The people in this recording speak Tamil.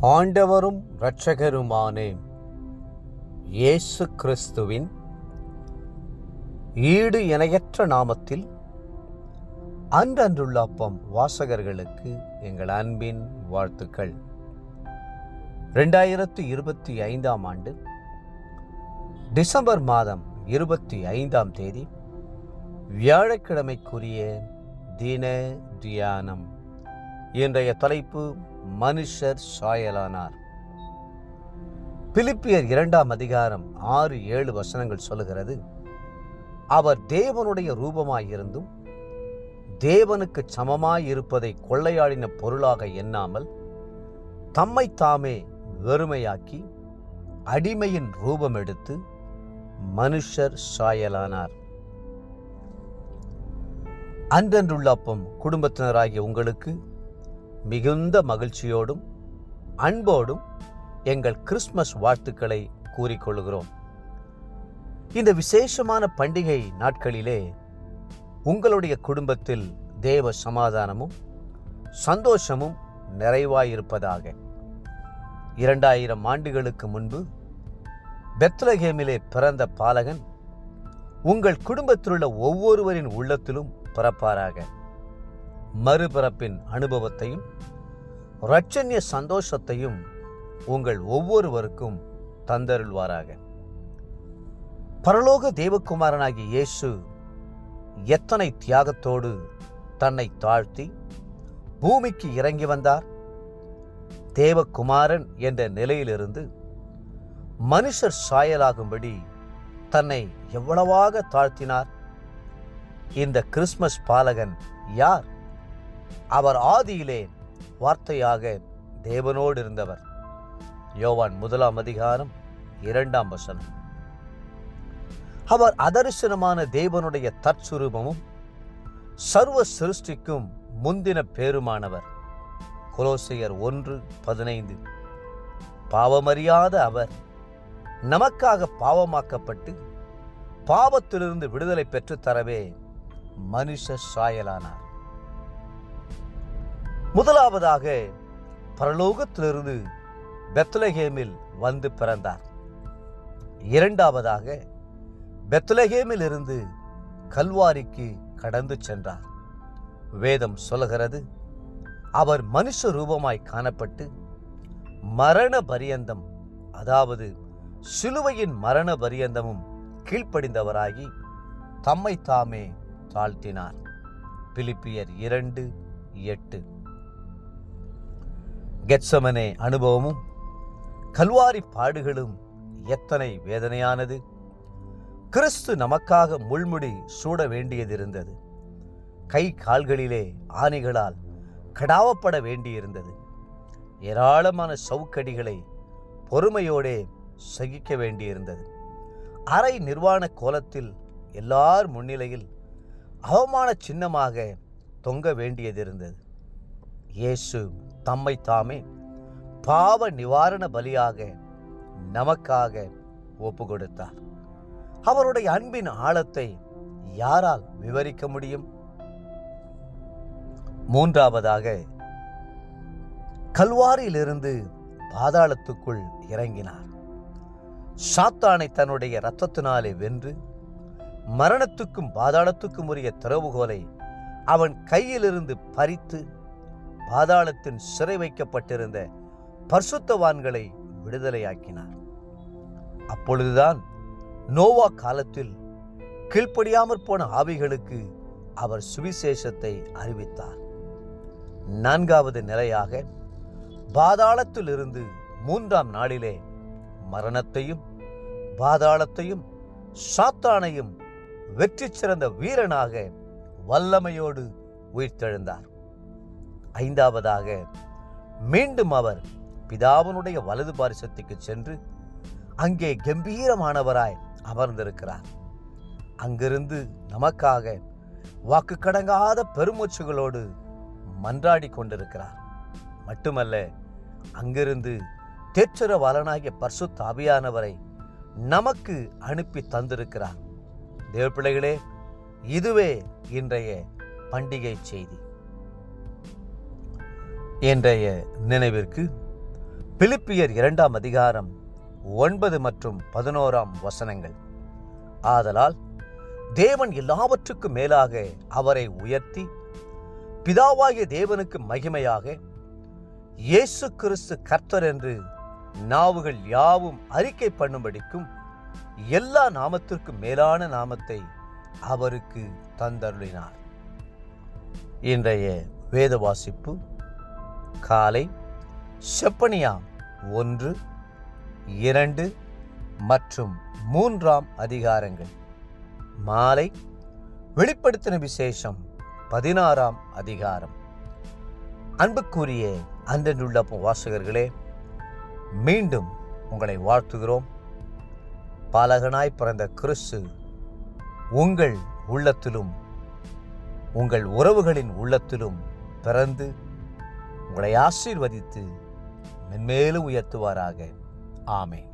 ஆண்டவரும் இரட்சகருமான இயேசு கிறிஸ்துவின் ஈடு இணையற்ற நாமத்தில் அன்றன்றுள்ள அப்பம் வாசகர்களுக்கு எங்கள் அன்பின் வாழ்த்துக்கள். 2025 ஆண்டு டிசம்பர் மாதம் 25 தேதி வியாழக்கிழமைக்குரிய தின தியானம். இன்றைய தலைப்பு மனுஷர் சாயலானார். பிலிப்பியர் 2 சொல்லுகிறது, அவர் தேவனுடைய ரூபமாயிருந்தும் தேவனுக்கு சமமாயிருப்பதை கொள்ளையாடின பொருளாக எண்ணாமல் தம்மை தாமே வெறுமையாக்கி அடிமையின் ரூபம் எடுத்து மனுஷர் சாயலானார். அன்றன்றுள்ள அப்பம் குடும்பத்தினராகிய உங்களுக்கு மிகுந்த மகிழ்ச்சியோடும் அன்போடும் எங்கள் கிறிஸ்துமஸ் வாழ்த்துக்களை கூறிக்கொள்கிறோம். இந்த விசேஷமான பண்டிகை நாட்களிலே உங்களுடைய குடும்பத்தில் தேவ சமாதானமும் சந்தோஷமும் நிறைவாயிருப்பதாக. 2000 ஆண்டுகளுக்கு முன்பு பெத்லகேமிலே பிறந்த பாலகன் உங்கள் குடும்பத்திலுள்ள ஒவ்வொருவரின் உள்ளத்திலும் பிறப்பாராக. மறுபிறப்பின் அனுபவத்தையும் இரட்சண்ய சந்தோஷத்தையும் உங்கள் ஒவ்வொருவருக்கும் தந்தருள்வாராக. பரலோக தேவகுமாரனாகிய இயேசு எத்தனை தியாகத்தோடு தன்னை தாழ்த்தி பூமிக்கு இறங்கி வந்தார். தேவகுமாரன் என்ற நிலையிலிருந்து மனுஷர் சாயலாகும்படி தன்னை எவ்வளவாக தாழ்த்தினார். இந்த கிறிஸ்துமஸ் பாலகன் யார்? அவர் ஆதியிலே வார்த்தையாக தேவனோடு இருந்தவர். யோவான் 1:2. அவர் அதரிசனமான தேவனுடைய தற்சுரூபமும் சர்வ சிருஷ்டிக்கும் முந்தின பேருமானவர். கொலோசையர் 1:15. பாவமறியாத அவர் நமக்காக பாவமாக்கப்பட்டு பாவத்திலிருந்து விடுதலை பெற்று தரவே மனுஷ சாயலானார். முதலாவதாக பரலோகத்திலிருந்து பெத்லகேமில் வந்து பிறந்தார். இரண்டாவதாக பெத்லகேமில் இருந்து கல்வாரிக்கு கடந்து சென்றார். வேதம் சொல்லுகிறது, அவர் மனுஷ ரூபமாய் காணப்பட்டு மரண பரியந்தம், அதாவது சிலுவையின் மரண பரியந்தமும் கீழ்ப்படிந்தவராகி தம்மை தாமே தாழ்த்தினார். பிலிப்பியர் 2:8. கெத்சமனே அனுபவமும் கல்வாரி பாடுகளும் எத்தனை வேதனையானது. கிறிஸ்து நமக்காக முள்முடி சூட வேண்டியதிருந்தது. கை கால்களிலே ஆணிகளால் கடாவப்பட வேண்டியிருந்தது. ஏராளமான சவுக்கடிகளை பொறுமையோடே சகிக்க வேண்டியிருந்தது. அரை நிர்வாண கோலத்தில் எல்லார் முன்னிலையில் அவமான சின்னமாக தொங்க வேண்டியதிருந்தது. இயேசு தம்மை தாமே பாவ நிவாரண பலியாக நமக்காக ஒப்பு கொடுத்தார். அவருடைய அன்பின் ஆழத்தை யாரால் விவரிக்க முடியும்? மூன்றாவதாக கல்வாரியிலிருந்து பாதாளத்துக்குள் இறங்கினார். சாத்தானை தன்னுடைய இரத்தத்தினாலே வென்று மரணத்துக்கும் பாதாளத்துக்கும் உரிய திறவுகோலை அவன் கையிலிருந்து பறித்து பாதாளத்தின் சிறை வைக்கப்பட்டிருந்த பரிசுத்தவான்களை விடுதலையாக்கினார். அப்பொழுதுதான் நோவா காலத்தில் கீழ்ப்படியாமற் போன ஆவிகளுக்கு அவர் சுவிசேஷத்தை அறிவித்தார். நான்காவது நிலையாக பாதாளத்தில் இருந்து 3ஆம் நாளிலே மரணத்தையும் பாதாளத்தையும் சாத்தானையும் வெற்றி சிறந்த வீரனாக வல்லமையோடு உயிர்த்தெழுந்தார். ஐந்தாவதாக மீண்டும் அவர் பிதாவினுடைய வலது பாரிசத்துக்கு சென்று அங்கே கம்பீரமானவராய் அமர்ந்திருக்கிறார். அங்கிருந்து நமக்காக வாக்கு கடங்காத பெருமூச்சுகளோடு மன்றாடி கொண்டிருக்கிறார். மட்டுமல்ல, அங்கிருந்து தேற்றரவாளனாகிய பரிசுத்த ஆவியானவரை நமக்கு அனுப்பி தந்திருக்கிறார். தேவ பிள்ளைகளே, இதுவே இன்றைய பண்டிகை செய்தி. இன்றைய நினைவிற்கு பிலிப்பியர் 2ஆம் அதிகாரம் 9 மற்றும் 11 ஆதலால் தேவன் எல்லாவற்றுக்கும் மேலாக அவரை உயர்த்தி பிதாவாகிய தேவனுக்கு மகிமையாக இயேசு கிறிஸ்து கர்த்தர் என்று நாவுகள் யாவும் அறிக்கை பண்ணும்படிக்கும் எல்லா நாமத்திற்கும் மேலான நாமத்தை அவருக்கு தந்தருளினார். இன்றைய வேத வாசிப்பு காலை செப்பனியா 1, 2 மற்றும் 3ஆம் அதிகாரங்கள், மாலை வெளிப்படுத்தின விசேஷம் 16ஆம் அதிகாரம். அன்புக்குரிய அன்றென்றுள்ள வாசகர்களே, மீண்டும் உங்களை வாழ்த்துகிறோம். பாலகனாய் பிறந்த கிறிஸ்து உங்கள் உள்ளத்திலும் உங்கள் உறவுகளின் உள்ளத்திலும் பிறந்து உங்களை ஆசீர்வதித்து மென்மேலும் உயர்த்துவாராக. ஆமென்.